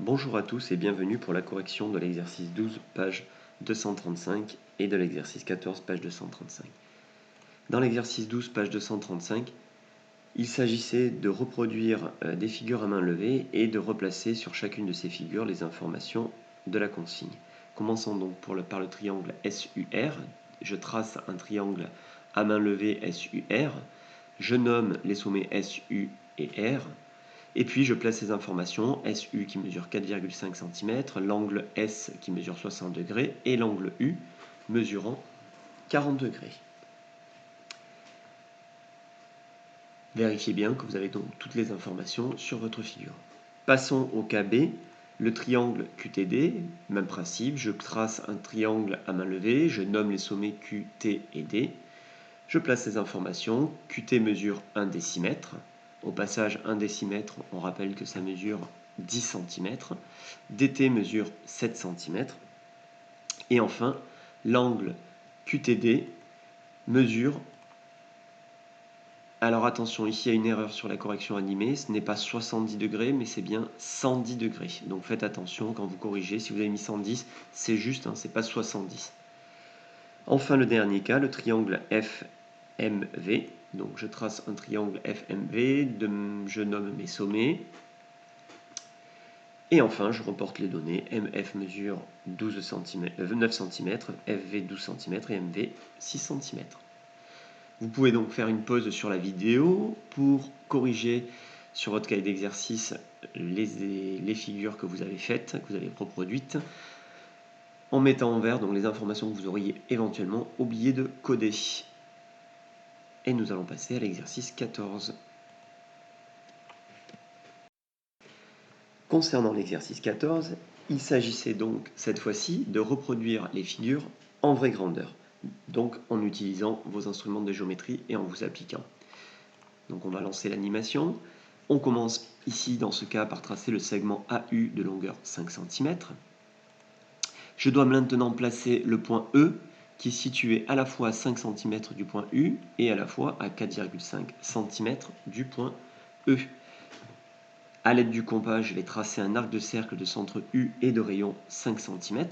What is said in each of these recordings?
Bonjour à tous et bienvenue pour la correction de l'exercice 12, page 235 et de l'exercice 14, page 235. Dans l'exercice 12, page 235, il s'agissait de reproduire des figures à main levée et de replacer sur chacune de ces figures les informations de la consigne. Commençons donc par le triangle SUR. Je trace un triangle à main levée SUR. Je nomme les sommets SU et R. Et puis je place ces informations, SU qui mesure 4,5 cm, l'angle S qui mesure 60 degrés et l'angle U mesurant 40 degrés. Vérifiez bien que vous avez donc toutes les informations sur votre figure. Passons au cas B, le triangle QTD, même principe, je trace un triangle à main levée, je nomme les sommets Q, T et D. Je place ces informations, QT mesure 1 décimètre. Au passage, 1 décimètre, on rappelle que ça mesure 10 cm. DT mesure 7 cm. Et enfin, l'angle QTD mesure... Alors attention, ici il y a une erreur sur la correction animée, ce n'est pas 70 degrés, mais c'est bien 110 degrés. Donc faites attention quand vous corrigez, si vous avez mis 110, c'est juste, c'est pas 70. Enfin, le dernier cas, le triangle FMV. Donc je trace un triangle FMV, je nomme mes sommets. Et enfin, je reporte les données. MF mesure 9 cm, FV 12 cm et MV 6 cm. Vous pouvez donc faire une pause sur la vidéo pour corriger sur votre cahier d'exercice les figures que vous avez faites, que vous avez reproduites, en mettant en vert donc les informations que vous auriez éventuellement oublié de coder. Et nous allons passer à l'exercice 14. Concernant l'exercice 14, il s'agissait donc cette fois-ci de reproduire les figures en vraie grandeur, donc en utilisant vos instruments de géométrie et en vous appliquant. Donc on va lancer l'animation. On commence ici dans ce cas par tracer le segment AU de longueur 5 cm. Je dois maintenant placer le point E qui est situé à la fois à 5 cm du point U et à la fois à 4,5 cm du point E. A l'aide du compas, je vais tracer un arc de cercle de centre U et de rayon 5 cm.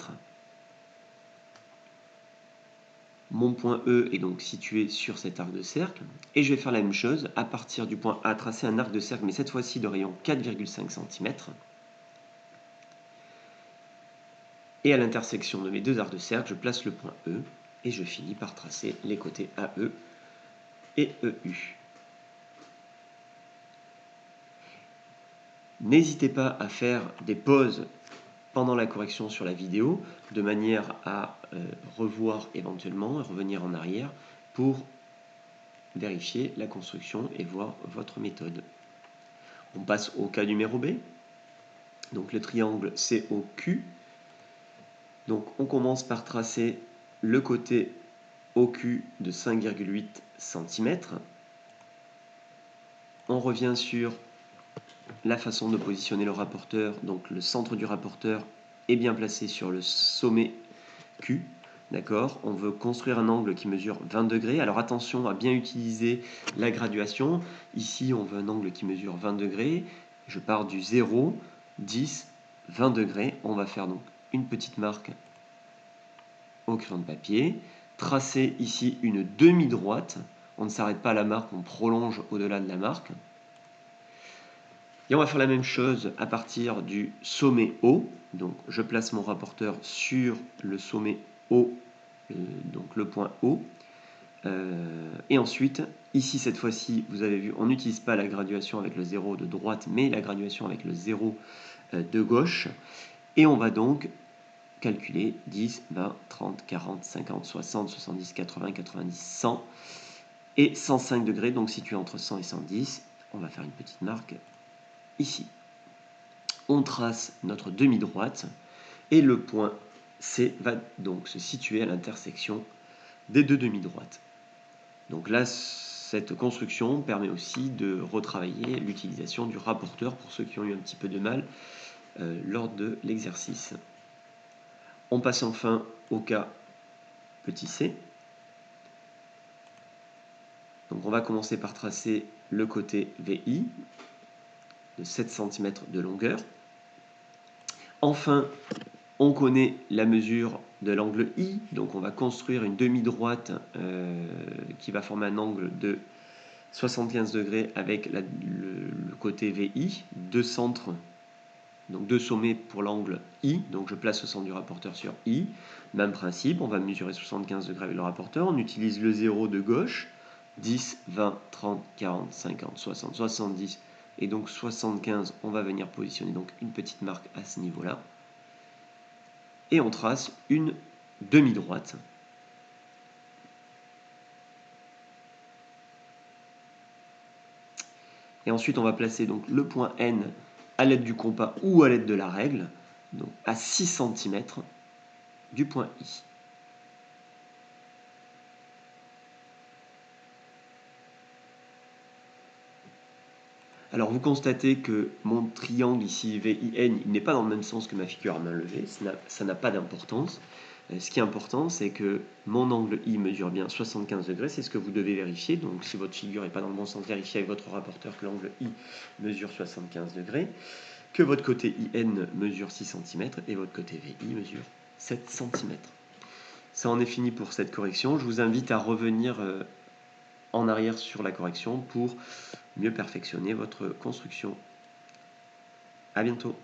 Mon point E est donc situé sur cet arc de cercle. Et je vais faire la même chose, à partir du point A, tracer un arc de cercle, mais cette fois-ci de rayon 4,5 cm. Et à l'intersection de mes deux arcs de cercle, je place le point E et je finis par tracer les côtés AE et EU. N'hésitez pas à faire des pauses pendant la correction sur la vidéo, de manière à revoir éventuellement et revenir en arrière pour vérifier la construction et voir votre méthode. On passe au cas numéro B. Donc le triangle COQ. Donc on commence par tracer le côté OQ de 5,8 cm. On revient sur la façon de positionner le rapporteur. Donc le centre du rapporteur est bien placé sur le sommet Q. D'accord, on veut construire un angle qui mesure 20 degrés. Alors attention à bien utiliser la graduation. Ici, on veut un angle qui mesure 20 degrés. Je pars du 0, 10, 20 degrés. On va faire donc une petite marque au crayon de papier. Tracer ici une demi-droite. On ne s'arrête pas à la marque, on prolonge au-delà de la marque. Et on va faire la même chose à partir du sommet O. Donc je place mon rapporteur sur le sommet O, donc le point O. Et ensuite, ici cette fois-ci, vous avez vu, on n'utilise pas la graduation avec le 0 de droite, mais la graduation avec le 0 de gauche. Et on va donc calculer 10, 20, 30, 40, 50, 60, 70, 80, 90, 100 et 105 degrés, donc situé entre 100 et 110. On va faire une petite marque ici. On trace notre demi-droite et le point C va donc se situer à l'intersection des deux demi-droites. Donc là, cette construction permet aussi de retravailler l'utilisation du rapporteur pour ceux qui ont eu un petit peu de mal lors de l'exercice. On passe enfin au cas petit c. Donc on va commencer par tracer le côté VI de 7 cm de longueur. Enfin, on connaît la mesure de l'angle I, donc on va construire une demi-droite qui va former un angle de 75 degrés avec le côté VI, deux centres, donc deux sommets pour l'angle I, donc je place le centre du rapporteur sur I. Même principe, on va mesurer 75 degrés avec le rapporteur, on utilise le 0 de gauche, 10, 20, 30, 40, 50, 60, 70, et donc 75, on va venir positionner donc une petite marque à ce niveau-là. Et on trace une demi-droite. Et ensuite, on va placer donc le point N à l'aide du compas ou à l'aide de la règle, donc à 6 cm du point I. Alors vous constatez que mon triangle ici VIN, il n'est pas dans le même sens que ma figure à main levée, ça n'a pas d'importance. Ce qui est important, c'est que mon angle I mesure bien 75 degrés, c'est ce que vous devez vérifier. Donc si votre figure n'est pas dans le bon sens, vérifiez avec votre rapporteur que l'angle I mesure 75 degrés, que votre côté IN mesure 6 cm et votre côté VI mesure 7 cm. Ça en est fini pour cette correction. Je vous invite à revenir en arrière sur la correction pour mieux perfectionner votre construction. À bientôt.